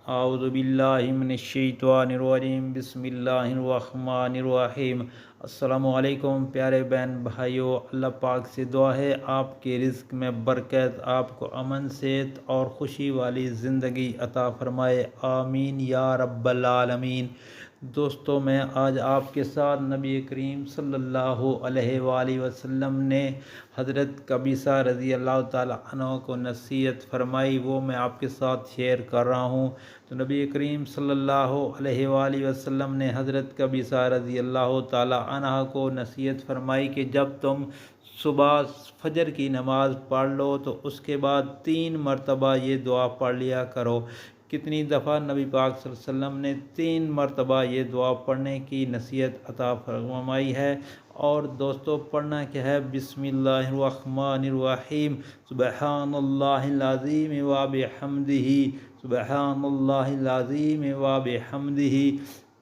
اعوذ باللہ من الشیطان الرجیم بسم اللہ الرحمن الرحیم۔ السلام علیکم پیارے بہن بھائیو، اللہ پاک سے دعا ہے آپ کے رزق میں برکت، آپ کو امن صحت اور خوشی والی زندگی عطا فرمائے، آمین یا رب العالمین۔ دوستو، میں آج آپ کے ساتھ نبی کریم صلی اللہ علیہ وآلہ وسلم نے حضرت قبیصہ رضی اللہ تعالیٰ عنہ کو نصیحت فرمائی، وہ میں آپ کے ساتھ شیئر کر رہا ہوں۔ تو نبی کریم صلی اللہ علیہ وآلہ وسلم نے حضرت قبیصہ رضی اللہ تعالیٰ عنہ کو نصیحت فرمائی کہ جب تم صبح فجر کی نماز پڑھ لو تو اس کے بعد 3 مرتبہ یہ دعا پڑھ لیا کرو۔ کتنی دفعہ نبی پاک صلی اللہ علیہ وسلم نے 3 مرتبہ یہ دعا پڑھنے کی نصیحت عطا فرمائی ہے۔ اور دوستو، پڑھنا کیا ہے؟ بسم اللہ الرحمن الرحیم، سبحان اللہ العظیم و بحمدہ، سبحان اللہ العظیم و بحمدہ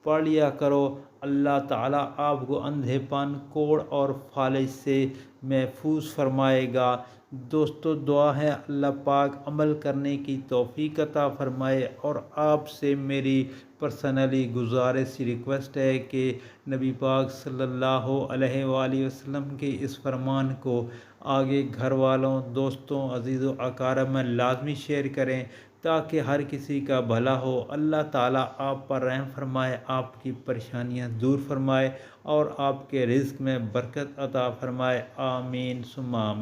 پڑھ لیا کرو۔ اللہ تعالیٰ آپ کو اندھے پن، کوڑ اور فالج سے محفوظ فرمائے گا۔ دوستو، دعا ہے اللہ پاک عمل کرنے کی توفیق عطا فرمائے۔ اور آپ سے میری پرسنلی گزارش ریکویسٹ ہے کہ نبی پاک صلی اللہ علیہ وآلہ وسلم کے اس فرمان کو آگے گھر والوں، دوستوں، عزیز و اقارب میں لازمی شیئر کریں تاکہ ہر کسی کا بھلا ہو۔ اللہ تعالیٰ آپ پر رحم فرمائے، آپ کی پریشانیاں دور فرمائے اور آپ کے رزق میں برکت عطا فرمائے، آمین ثم آمین۔